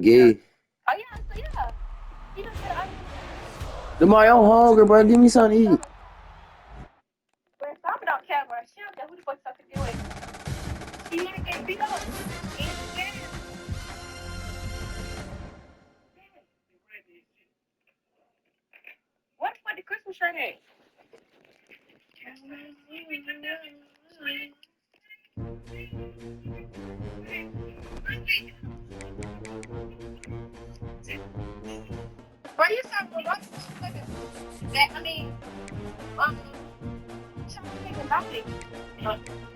Gay. Oh yeah, so yeah. He done said I The my own hunger, bro. Give me something to eat. but Summer don't care, bro. She don't care who the fuck something doing. She didn't get beat up. And scared. What the fuck the Christmas shirt at? Bro, you talking about that? I mean, trying to think about it.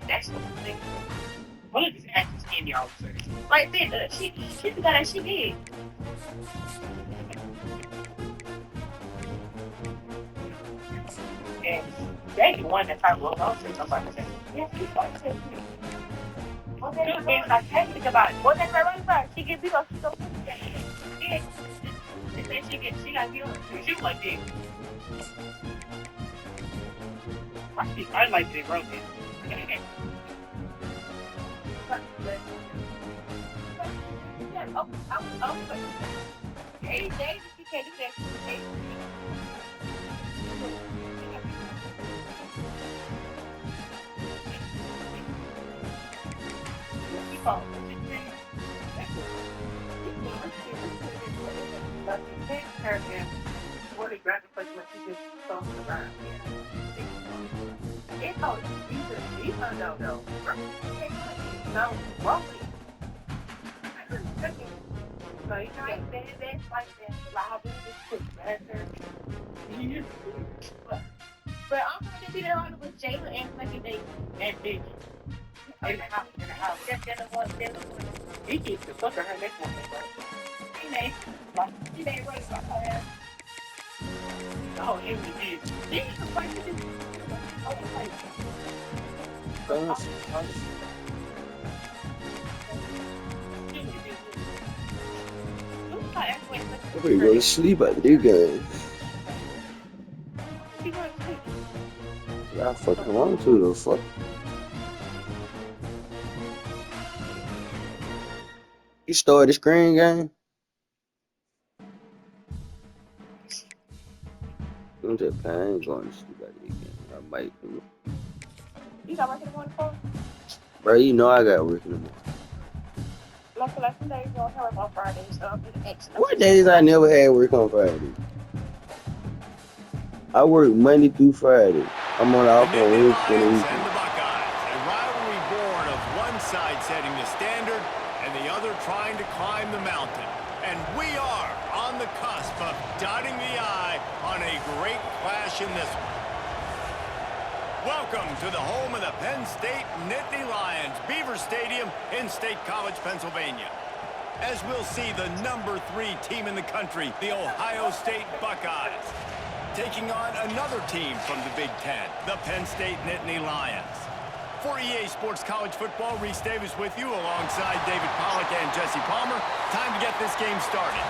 That's the thing. Well, it's actually skinny officer. Like that, she got that she did. And they the one that I wrote off to somebody said, yeah, she's like that. Well, then I can't think about it. What that right about? She get beat up, she go yeah. And then she got beat up. She was like this. I like it wrote it. Hey, Dave, you can't do that. What a graphic like what you just saw around. It's all these are no. No, wrong. So you know, it's like that. Loud, just better. But I'm gonna be there on with Jayla and fucking Dave and Bitch. In the house. That's one. He keeps the fuck of her next one. He ain't running about her ass. Oh, he did. This is the first thing. I'm ready to go to sleep after this game. I fucking want to though. Fuck. You started the screen game? I'm just playing. I ain't going to sleep after this game. I might. You got work in the morning for? Bro, you know I got work in the morning. Like some days you don't have work on Fridays, so I'm extra. What days I never had work on Friday? I work Monday through Friday. I'm on off on Wednesday and the weekend. The Buckeyes, a rivalry born of one side setting the standard and the other trying to climb the mountain. And we are on the cusp of dotting the I on a great clash in this one. Welcome to the home of the Penn State Nittany Lions, Beaver Stadium in State College, Pennsylvania. As we'll see the #3 team in the country, the Ohio State Buckeyes, taking on another team from the Big Ten, the Penn State Nittany Lions. For EA Sports College Football, Reese Davis with you alongside David Pollack and Jesse Palmer. Time to get this game started.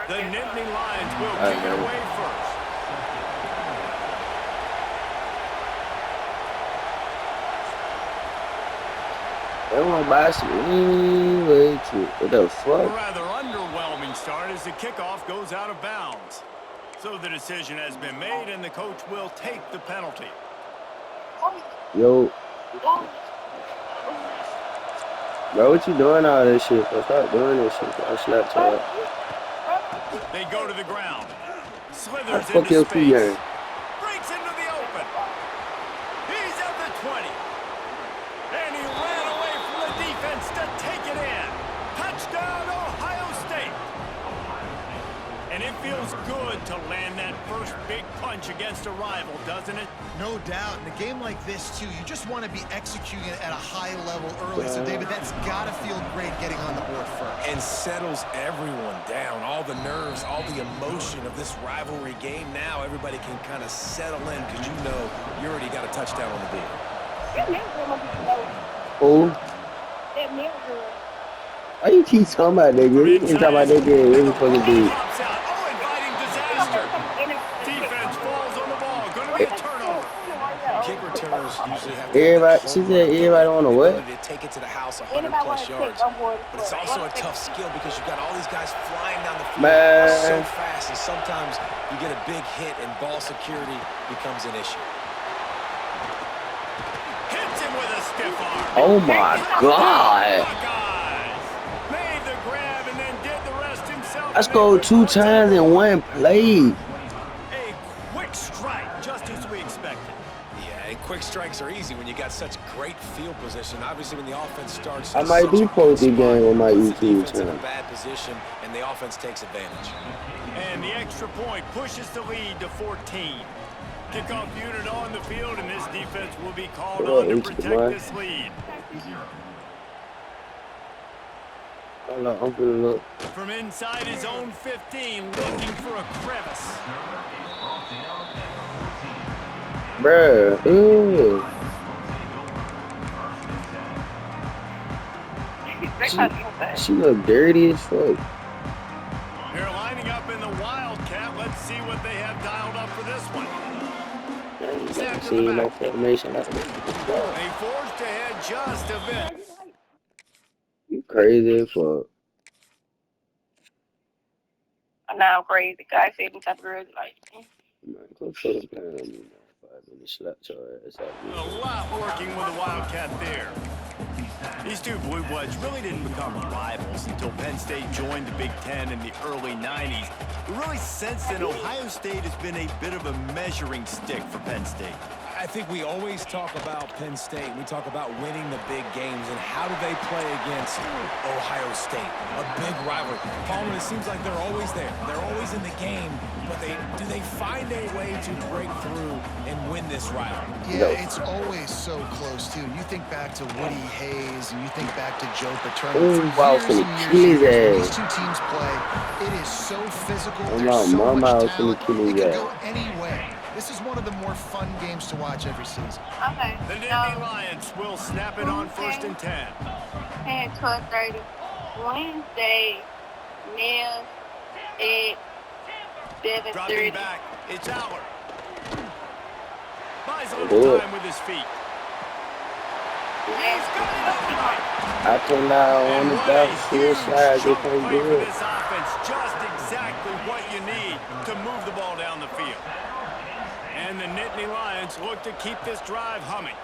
The Nittany Lions will kick it away first. Everyone buys some what the fuck? A rather underwhelming start as the kickoff goes out of bounds. So the decision has been made and the coach will take the penalty. Yo. Bro, what you doing all this shit? Stop doing this shit. I Snapchat. They go to the ground. Slithers into space. Breaks into the open. He's at the 20. And he ran away from the defense to take it in. Touchdown, Ohio State. And And it feels good to land that first big punch against a rival, doesn't it? No doubt. In a game like this, too, you just want to be executing it at a high level early. So, David, that's got to feel great getting on the board first. And settles everyone down. All the nerves, all the emotion of this rivalry game. Now everybody can kind of settle in because you know you already got a touchdown on the board. Who? That mirror girl. Why you keep talking about that girl? You ain't talking about that girl every fucking day. Pops out. Oh, inviting disaster. Defense falls on the ball. Going to be a turnover. Kick returners usually have Everybody, she said everybody on the what? to take it to the house 100+ yards. But it's also a tough skill because you've got all these guys flying down the field so Man. fast, and sometimes you get a big hit and ball security becomes an issue. Hits him with a stiff arm. Oh my God. Buckeyes made the grab and then did the rest himself. I scored 2 times in one play. A quick strike, just as we expected. Yeah, and quick strikes are easy when you got such great field position. Obviously, when the offense starts, I might do post the game on my YouTube defense in a channel. bad position, and the offense takes advantage. And the extra point pushes the lead to 14. Kickoff unit on the field, and this defense will be called on to protect this lead. Hold on, I'm gonna look. From inside his own 15, looking for a crevice. Bruh, ew. She look dirty as fuck. They're lining up in the Wildcat. Let's see what they have dialed up for this one. I ain't never seen no formation like this. They forced ahead just a bit. You crazy as fuck. I'm now crazy. Guy said me type of girl like. Man, go put a pen on me, man. 5 minutes, slap your ass out. A lot working with the Wildcat there. These two blue bloods really didn't become rivals until Penn State joined the Big Ten in the early 90s. We really sense that Ohio State has been a bit of a measuring stick for Penn State. I think we always talk about Penn State. We talk about winning the big games and how do they play against Ohio State, a big rivalry. Palmer, it seems like they're always there. They're always in the game, but do they find a way to break through and win this rivalry? Yeah, it's always so close, too. You think back to Woody Hayes, and you think back to Joe Paterno. Ooh, wow, For years finna and kill his years, when ass. these two teams play, it is so physical. Oh, There's my so mama much was finna talent. kill his It can ass. go any way. This is one of the more fun games to watch every season. Okay. The Nittany Lions will snap it on 1st and 10. And 12:30 Wednesday, Nails at 7:30. Dropping back, it's Aller. Buys a little time with his feet. He's got it up high. I cannot on the back full side. They Choke can't play do for it. this offense, just exactly what you need to move the ball down the field. And the Nittany Lions look to keep this drive humming.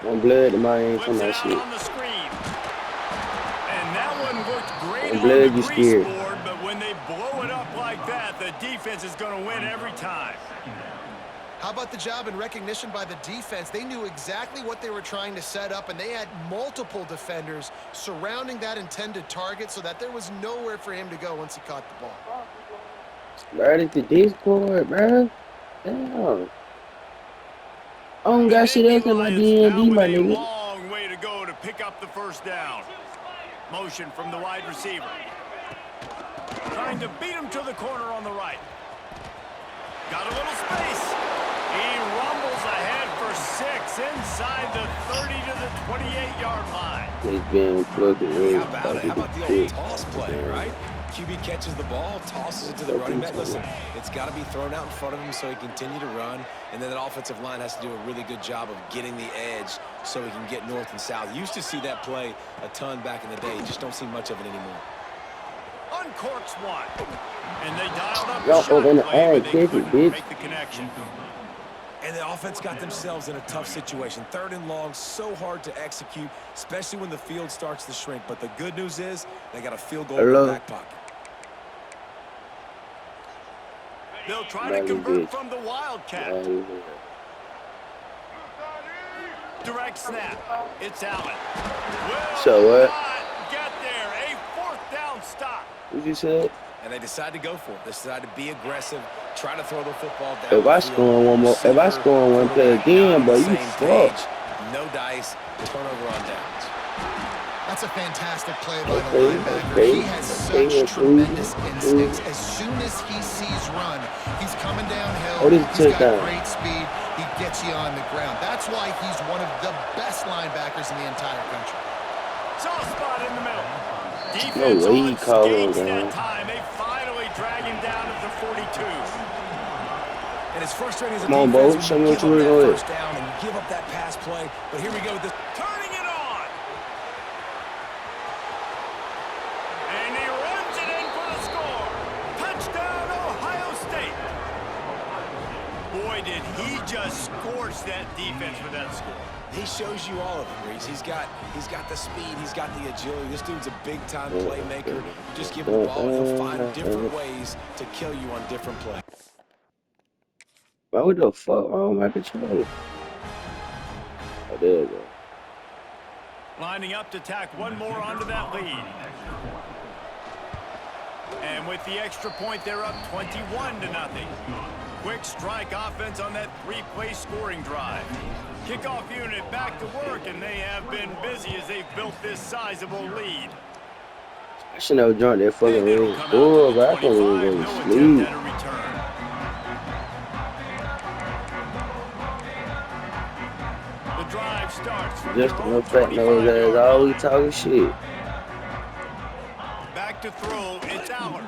I'm blood to my ain't from Flips it that out shit. on the screen. And that one looked great I'm on glad the you grease scared. board, but when they blow it up like that, the defense is going to win every time. How about the job and recognition by the defense? They knew exactly what they were trying to set up, and they had multiple defenders surrounding that intended target so that there was nowhere for him to go once he caught the ball. Right at the Discord, bro. Damn. I don't got shit else in my D&D, my Now with a nigga. long way to go to pick up the first down. Motion from the wide receiver. Trying to beat him to the corner on the right. Got a little space. He rumbles ahead for 6 inside the 30 to the 28-yard line. It's been plugging in. How about it? How about the old toss play, right? QB catches the ball, tosses it to the running back. Listen, it's got to be thrown out in front of him so he can continue to run. And then that offensive line has to do a really good job of getting the edge so he can get north and south. Used to see that play a ton back in the day. You just don't see much of it anymore. Uncorks one. And they dialed up Y'all the shot gonna play, add but they kick it, couldn't bitch. make the connection. And the offense got themselves in a tough situation. 3rd and long, so hard to execute, especially when the field starts to shrink. But the good news is they got a field goal in the back pocket. They'll try to convert from the Wildcat. Direct snap. It's Allen. Will So what? not get there. A 4th down stop. What you said? And they decide to go for it. They decide to be aggressive, try to throw the football down If the I field. score one more, if I Receiver, score one play quarterback, not again, on bro, the you same fuck. page. No dice, turnover on downs. That's a fantastic play by the linebacker. He has such tremendous instincts. As soon as he sees run, he's coming downhill. He's got great speed. He gets you on the ground. That's why he's one of the best linebackers in the entire country. Soft spot in the middle. No Defense way he on called skates him, that time. They finally drag him down at the 42. And it's frustrating as a Come on, defense Bo. Show when me you what give you up really that gonna first down and you give up that pass play. But here we go with this. Turning it on. And he runs it in for the score. Touchdown, Ohio State. Boy, did he just scorch that defense with that score. He shows you all of it, Reese. He's got the speed. He's got the agility. This dude's a big-time playmaker. Just give him the ball, and he'll find different ways to kill you on different plays. Bro, what the fuck wrong with my controller? Oh, there you go. Lining up to tack one more onto that lead. And with the extra point, they're up 21-0. Quick strike offense on that three-play scoring drive. Kickoff unit back to work, and they have been busy as they've built this sizable lead. I should never joined that fucking ring. Oh, but I can't even go to sleep. The drive starts from Just enough fat nose ass always talking shit. Back to throw, it's Aller.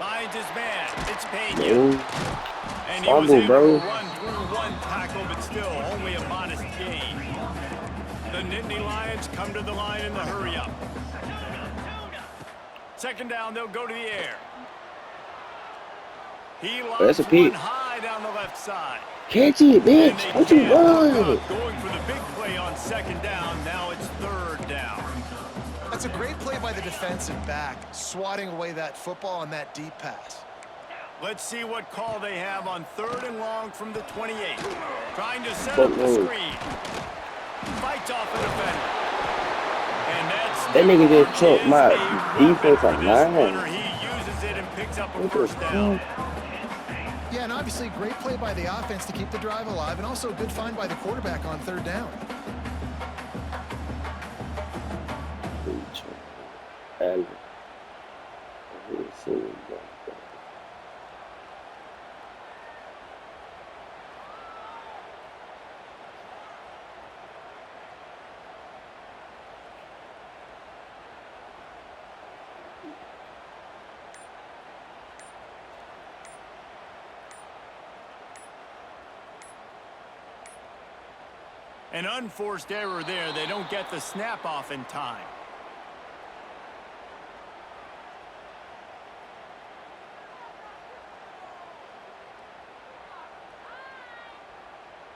Finds his man, it's Penn. And he was able to run through one tackle, but still only a modest gain. The Nittany Lions come to the line in the hurry-up. Second down, they'll go to the air. He lobs one high down the left side. Catch it, bitch. What you run? Going for the big play on second down. Now it's third down. That's a great play by the defensive back, swatting away that football on that deep pass. Let's see what call they have on third and long from the 28. Trying to set up the screen. Fights off the defender. And that's that nigga just took my defense at 9. He uses it and picks up a first down. Yeah, and obviously great play by the offense to keep the drive alive, and also a good find by the quarterback on third down. An unforced error there. They don't get the snap off in time.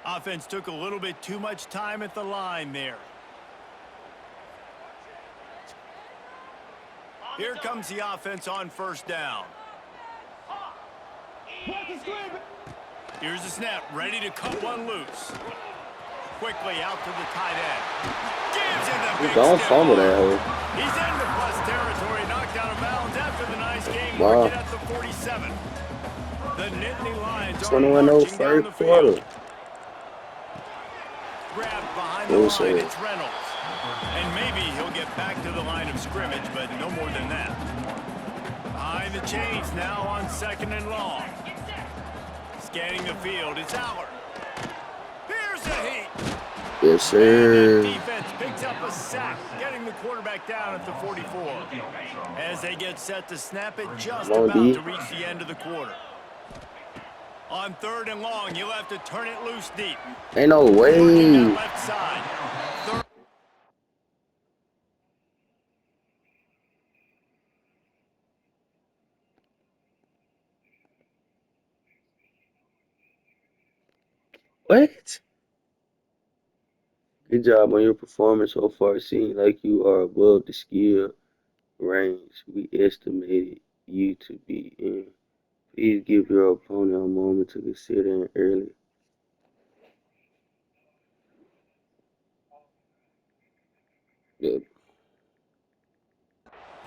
Offense took a little bit too much time at the line there. Here comes the offense on first down. Here's the snap, ready to cut one loose. Quickly out to the tight end. Gives him the big don't fumble that hole. He's into plus territory, knocked out of bounds after the nice game. Working at the 47. The Nittany Lions are marching down the field. Grabbed behind the line, it's Reynolds. And maybe he'll get back to the line of scrimmage, but no more than that. Behind the chains now on second and long. Scanning the field, it's Aller. Here's the heat. Yes, sir. And the defense picks up a sack, getting the quarterback down at the 44. As they get set to snap it, just about to reach the end of the quarter. On third and long, you'll have to turn it loose deep. Ain't no way. Left side. What? Good job on your performance so far. It seems like you are above the skill range we estimated you to be in. Please give your opponent a moment to consider an early.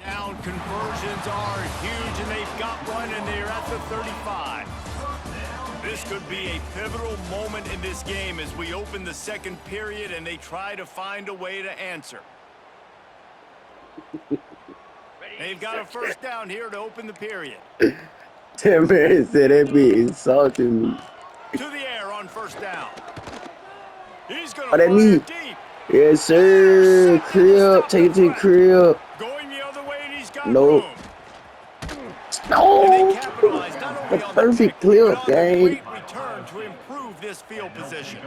Down down conversions are huge, and they've got one, and they're at the 35. This could be a pivotal moment in this game as we open the second period and they try to find a way to answer. They've got a first down here to open the period. That man said that be insulting me. To the air on first down. He's going Oh, to that me. deep. Yes, sir. Crib. Take it to the crib. Going the other way, and he's got Nope. room. No. The perfect clip, gang. Great return to improve this field position.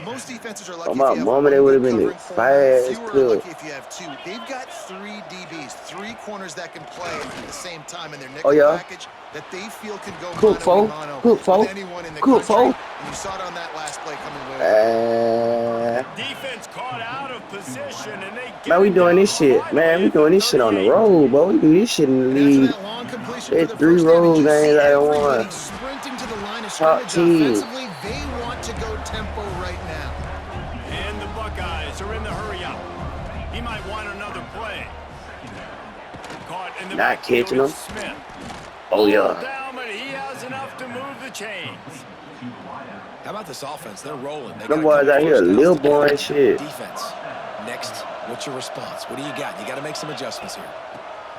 Most defenses are lucky Oh, if my you have mama, one they would have good been covering fast corner. Fewer are clip. lucky if you have two. They've got 3 DBs, 3 corners that can play at the same time in their nickel package that they feel can go mano-a-mano with anyone in the country. And you saw it on that last play coming with. Defense caught out of position, and they get Man, we doing this shit. Man, we doing this shit on the road, bro. We do this shit in the league. There's 3 road games I don't want. Sprinting to the line of Top scrimmage 10. offensively, they want to go tempo right now. And the Buckeyes are in the hurry-up. He might want another play. Caught in the Not catching him. Smith. Oh, yeah. Down, but he has enough to move the chains. How about this offense? They're rolling. Them boys out here, little boy and shit. Defense. Next, what's your response? What do you got? You got to make some adjustments here.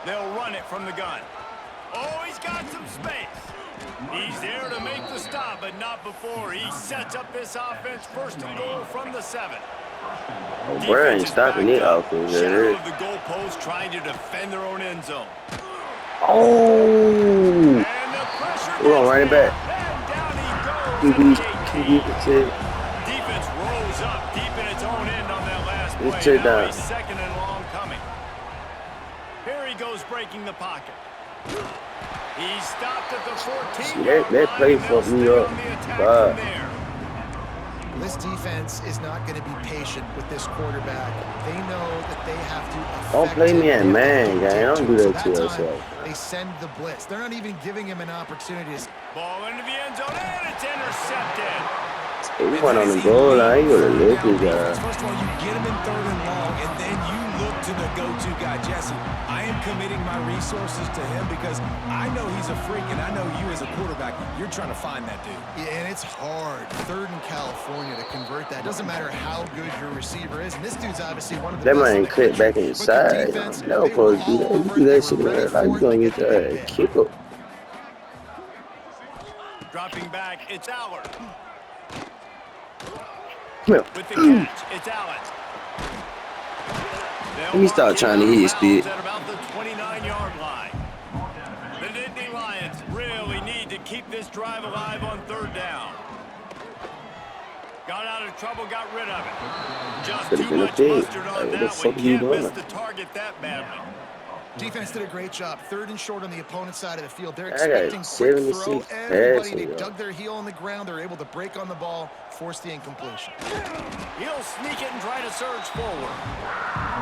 They'll run it from the gun. Oh, he's got some space. He's there to make the stop, but not before. He sets up this offense first and goal from the 7. Oh, bro ain't stopping it offense. Shadow of the goalpost trying to defend their own end zone. Oh! And the pressure We're gonna run it back. and down he goes. Defense rose up deep in its own end on that last play. Let's check Now down. a second and long coming. Here he goes breaking the pocket. He stopped at the 14. That play fucked me up. Wow. This defense is not going to be patient with this quarterback. They know that they have to. Don't play me at man, gang. Don't do that to yourself. They send the blitz. They're not even giving him an opportunity. Ball into the end zone, and it's intercepted. Hey, we went on the goal line. You would have looked at that. First of all, you get him in 3rd and long, and then you look to the go-to guy, Jesse. I am committing my resources to him because I know he's a freak, and I know you as a quarterback, you're trying to find that dude. Yeah, and it's hard, 3rd in California, to convert that. Doesn't matter how good your receiver is, and this dude's obviously one of the That best man in ain't the clipped country. back inside. That was supposed to do that. You do that shit, man. Like, you gonna get your ass kicked up. Dropping back, it's Allard. Come here. With the catch, it's Allen. Let me start trying to hit his speed. At about the 29-yard line. The Nittany Lions really need to keep this drive alive on 3rd down. Got out of trouble, got rid of it. Just too much mustard on that one. Can't miss the target that badly. Defense did a great job. 3rd and short on the opponent's side of the field. They're I got expecting quick throw. 76 Everybody, they passing, dug their heel on the ground. They're able to break on the ball, force the incompletion. He'll sneak it and try to surge forward.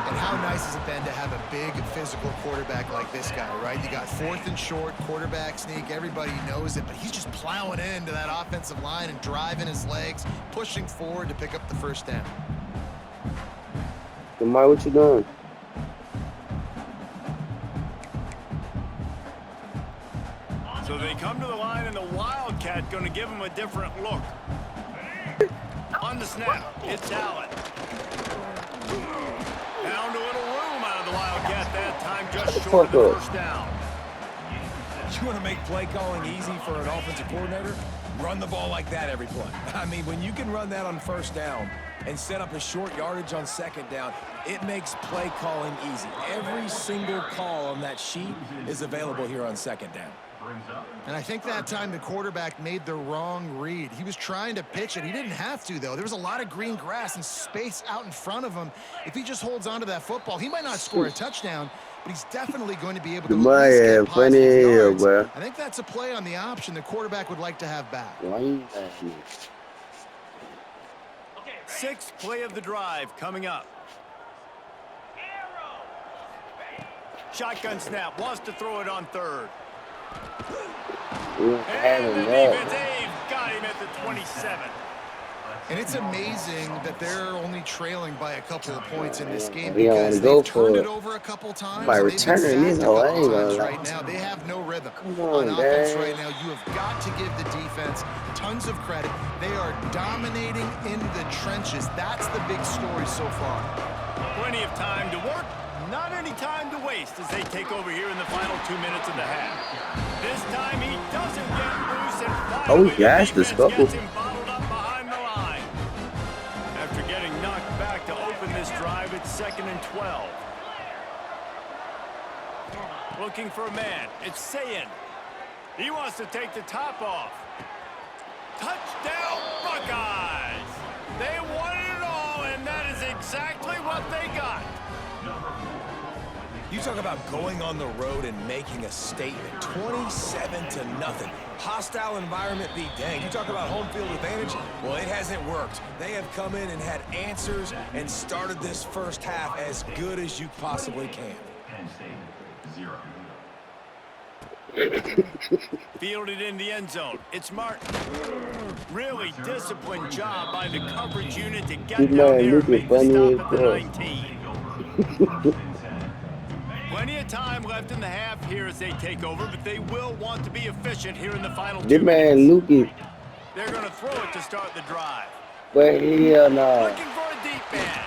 And how nice has it been to have a big physical quarterback like this guy, right? You got 4th and short, quarterback sneak. Everybody knows it, but he's just plowing into that offensive line and driving his legs, pushing forward to pick up the first down. Lamar, what you doing? So they come to the line, and the Wildcat going to give him a different look. On the snap, it's Allen. Found a little room out of the Wildcat that time, just short of the first down. You want to make play calling easy for an offensive coordinator? Run the ball like that every play. I mean, when you can run that on 1st down and set up a short yardage on 2nd down, it makes play calling easy. Every single call on that sheet is available here on 2nd down. And I think that time the quarterback made the wrong read. He was trying to pitch it. He didn't have to, though. There was a lot of green grass and space out in front of him. If he just holds on to that football, he might not score a touchdown, but he's definitely going to be able to at least get positive yards. Bro. I think that's a play on the option the quarterback would like to have back. Why you laughing? 6th play of the drive coming up. Shotgun snap, wants to throw it on 3rd. We And the defense got him at the 27. And it's amazing that they're only trailing by a couple of points in this game He don't want because to go they've turned for it it. over a couple times My and they've been returner in this sacked a hole, I couple ain't gonna times lie. right now. They have no rhythm. Come On on, offense dad. right now, you have got to give the defense tons of credit. They are dominating in the trenches. That's the big story so far. Plenty of time to work, not any time to waste as they take over here in the final 2 minutes of the half. This time he doesn't get loose and finally he has the to defense scuffle. gets him bottled up behind the line. After getting knocked back to open this drive, it's 2nd and 12. Looking for a man. It's Sayin. He wants to take the top off. Touchdown, Buckeyes! They won it all, and that is exactly what they got. You talk about going on the road and making a statement. 27-0. Hostile environment be danged. You talk about home field advantage? Well, it hasn't worked. They have come in and had answers and started this first half as good as you possibly can. Penn State, 0. Fielded in the end zone. It's Martin. Really disciplined job by the coverage unit to get This down man there and looking make the funny stop as at the fuck. 19. Plenty of time left in the half here as they take over, but they will want to be efficient here in the final 2 This man minutes. Lucas, They're going to throw it to start the drive. but hell nah. Looking for a deep man.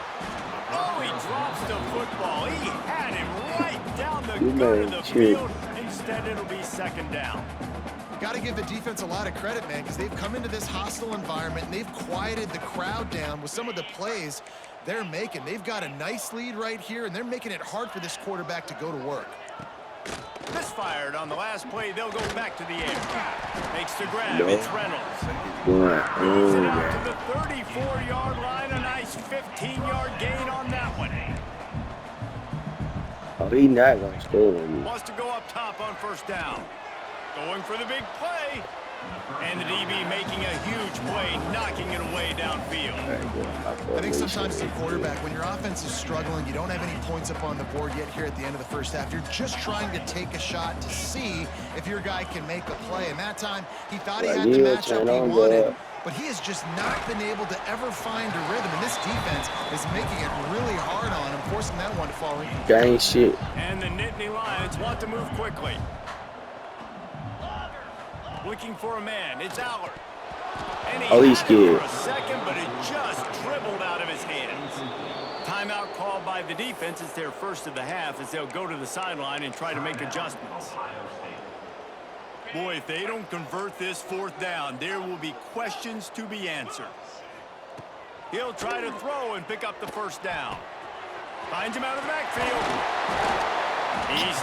Oh, he drops the football. He had him right down the This gut of man the cheated. field. Instead, it'll be 2nd down. Got to give the defense a lot of credit, man, because they've come into this hostile environment and they've quieted the crowd down with some of the plays they're making. They've got a nice lead right here, and they're making it hard for this quarterback to go to work. Misfired on the last play. They'll go back to the air. Makes the grab. No. It's Reynolds. Going Moves it on, out to man. the 34-yard line. A nice 15-yard gain on that one. Oh, he not gonna score on me. Wants to go up top on 1st down. Going for the big play. And the DB making a huge play, knocking it away downfield. I think sometimes as a quarterback, when your offense is struggling, you don't have any points up on the board yet here at the end of the first half. You're just trying to take a shot to see if your guy can make a play. And that time, he thought he had the matchup he wanted, but he has just not been able to ever find a rhythm. And this defense is making it really hard on him, forcing that one to fall in. Gang shit. And the Nittany Lions want to move quickly. Looking for a man. It's Allard. And He's had it scared. for a second, but it just dribbled out of his hands. Timeout called by the defense. It's their first of the half as they'll go to the sideline and try to make adjustments. Boy, if they don't convert this 4th down, there will be questions to be answered. He'll try to throw and pick up the 1st down. Finds him out of the backfield.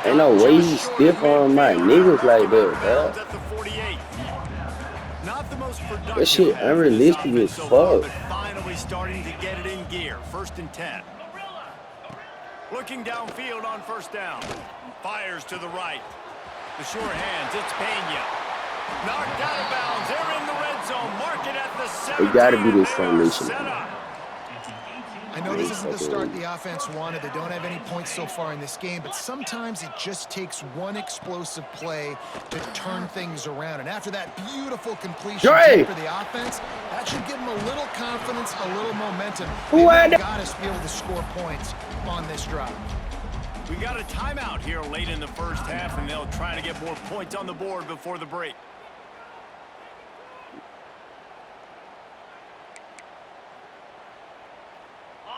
Ain't no way he's stiff on my niggas like that, bro. Not the most productive That shit half of this unrealistic offense as so far, fuck. but finally starting to get it in gear. 1st and 10. Looking downfield on 1st down. Fires to the right. The sure hands. It's Pena. Knocked out of bounds. They're in the red zone. Mark it at the 17. They gotta be this They are formation. set up. I know this isn't the start the offense wanted. They don't have any points so far in this game, but sometimes it just takes one explosive play to turn things around. And after that beautiful completion for the offense, that should give them a little confidence, a little momentum. They've got to be able to score points on this drive. We got a timeout here late in the first half, and they'll try to get more points on the board before the break.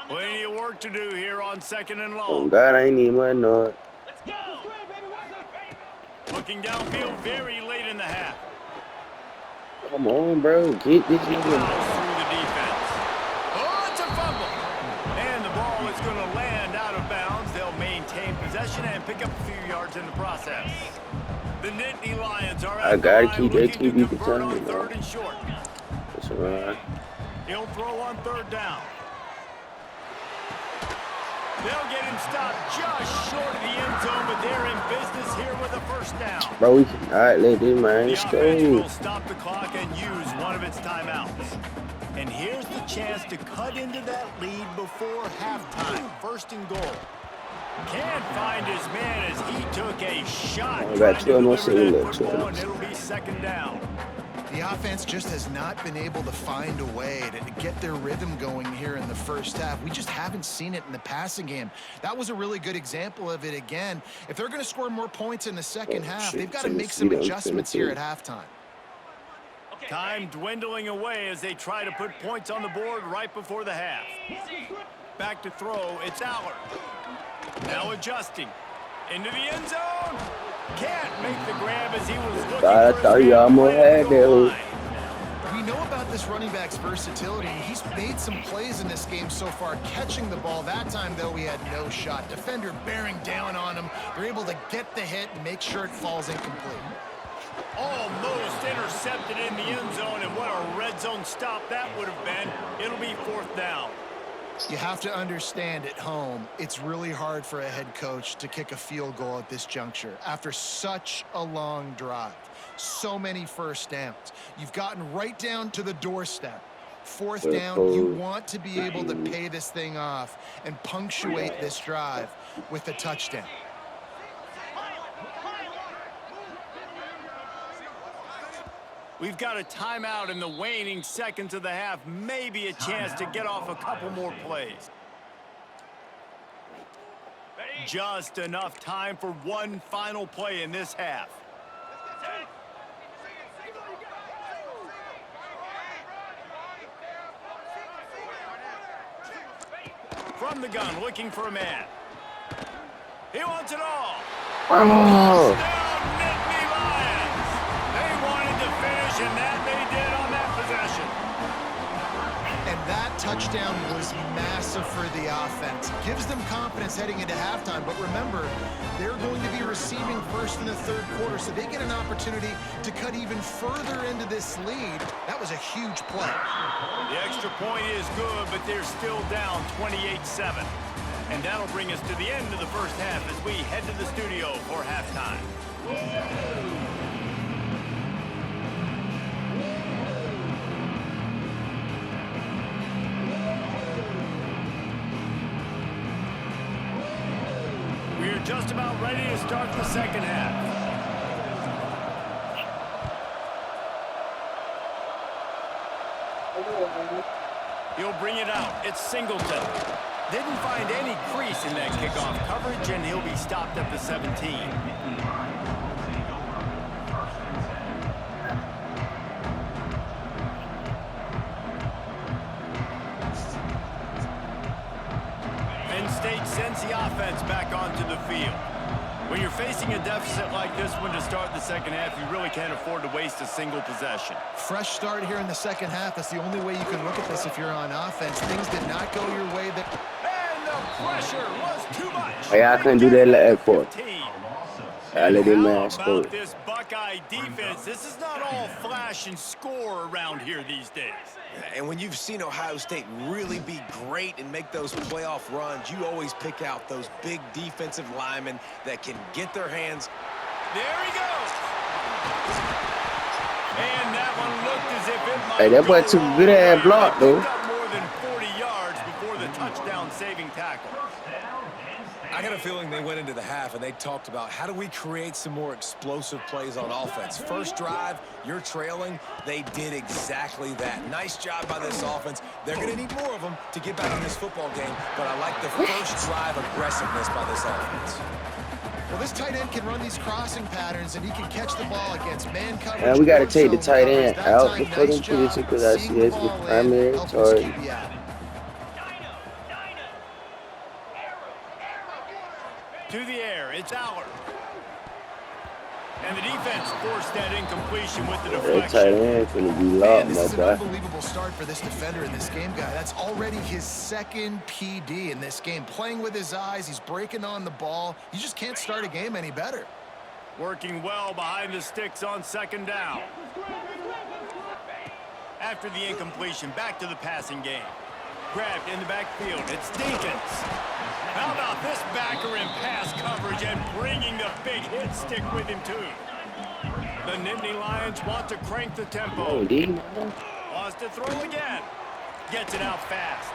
Plenty of work to do here on 2nd and Oh long. God, I ain't even want to know it. Looking downfield very late in the half. Come on, bro. Get this nigga. Through the defense. Oh, it's a fumble. And the ball is going to land out of bounds. They'll maintain possession and pick up a few yards in the process. The Nittany Lions are I gotta keep that looking to QB convert on contained, 3rd and short. That's alright. He'll throw on 3rd down. They'll get him stopped just short of the end zone, but they're in business here with a 1st down. Bro, we can let this man The offense go. will stop the clock and use one of its timeouts. And here's the chance to cut into that lead before halftime. 1st and goal. Can't find his man as he took a shot. I got trying 12 more to deliver seconds that left, football, and 12. it'll be 2nd down. The The offense just has not been able to find a way to get their rhythm going here in the first half. We just haven't seen it in the passing game. That was a really good example of it again. If they're going to score more points in the second half, they've got to make some adjustments here at halftime. Time dwindling away as they try to put points on the board right before the half. Back to throw, it's Aller. Now adjusting. Into the end zone. Can't make the grab as he was looking I for thought his you man almost to had the that. line. We know about this running back's versatility. He's made some plays in this game so far, catching the ball. That time, though, he had no shot. Defender bearing down on him. They're able to get the hit and make sure it falls incomplete. Almost intercepted in the end zone, and what a red zone stop that would have been. It'll be 4th down. You have to understand at home, it's really hard for a head coach to kick a field goal at this juncture after such a long drive. So many first downs. You've gotten right down to the doorstep. 4th down, you want to be able to pay this thing off and punctuate this drive with a touchdown. We've got a timeout in the waning seconds of the half. Maybe a chance to get off a couple more plays. Just enough time for one final play in this half. From the gun, looking for a man. He wants it all. Oh. Touchdown, Nittany Lions. They wanted to finish, and that they did on that possession. And that touchdown was massive for the offense. Gives them confidence heading into halftime. But remember, they're going to be receiving first in the 3rd quarter, so they get an opportunity to cut even further into this lead. That was a huge play. The extra point is good, but they're still down 28-7. And that'll bring us to the end of the first half as we head to the studio for halftime. We're just about ready to start the second half. He'll bring it out. It's Singleton. Didn't find any crease in that kickoff coverage, and he'll be stopped at the 17. Penn State sends the offense back onto the field. When you're facing a deficit like this one to start the second half, you really can't afford to waste a single possession. Fresh start here in the second half. That's the only way you can look at this if you're on offense. Things did not go your way. And the pressure was too much. Hey, I couldn't do that last quarter. 15. I let him How score. about this Buckeye defense? This is not all flash and score around here these days. And when you've seen Ohio State really be great and make those playoff runs, you always pick out those big defensive linemen that can get their hands. There he goes. And that one looked as if it might Hey, that boy go took a all good the ass way. block, They though. picked up more than 40 yards before the touchdown-saving tackle. I got a feeling they went into the half and they talked about how do we create some more explosive plays on offense. First drive, you're trailing. They did exactly that. Nice job by this offense. They're going to need more of them to get back in this football game, but I like the first drive aggressiveness by this offense. Well, this tight end can run these crossing patterns, and he can catch the ball against man coverage. And we got to or take the zone tight coverage. end That out time, the fucking nice job position because I see seeing that's the the ball in, primary help his target. QB out. To the air, it's Aller. And the defense forced that incompletion with the That tight deflection. end finna be Man, locked, this my is an boy. unbelievable start for this defender in this game, guy. That's already his 2nd PD in this game. Playing with his eyes, he's breaking on the ball. You just can't start a game any better. Working well behind the sticks on second down. After the incompletion, back to the passing game. Grabbed in the backfield. It's Dinkins. How about this backer in pass coverage and bringing the big hit stick with him, too? The Nittany Lions want to crank the tempo. Oh, D. Wants to throw again. Gets it out fast.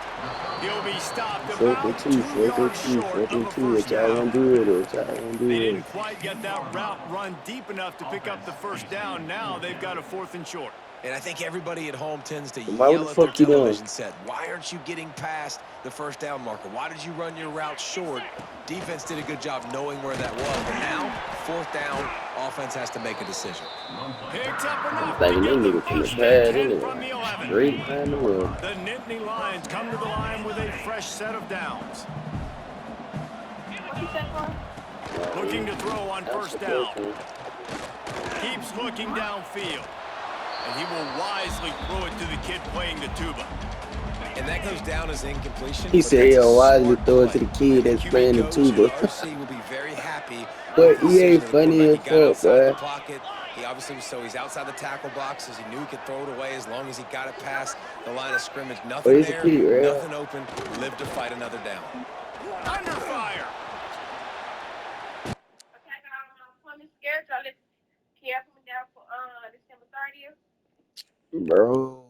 He'll be stopped Fourth about and 2 two, fourth and yards two, short fourth of and a two. first What y'all down. gonna do with it? What y'all gonna do They with didn't it? quite get that route run deep enough to pick up the first down. Now they've got a 4th and short. And I think everybody at home tends to Why yell the at their fuck you doing? television set, why aren't you getting past the first down marker? Why did you run your route short? Defense did a good job knowing where that was. But now, fourth down, offense has to make a decision. Picks up I'm enough to thinking get they the niggas from the first pad and 10 from anyway. the 11. Straight behind the run. The Nittany Lions come to the line with a fresh set of downs. What you say, boy? Looking to throw on That's first the down. question. Keeps looking downfield. And he will wisely throw it to the kid playing the tuba. And that goes down as incompletion. He but said, that's a "Yo, why did smart throw it to play. the kid And that's the playing the QB coach tuba?" and OC will be very happy But with the he decision ain't of the funny quarterback. as He got fuck, outside the boy. pocket. He obviously was outside the tackle box as he knew he could throw it away as long as he got it past the line of scrimmage. But Nothing he's a there, kid, right? nothing open. Live to fight another down. Under fire. Okay, I got on my schedule. Let's care coming down for December 30th. Bro.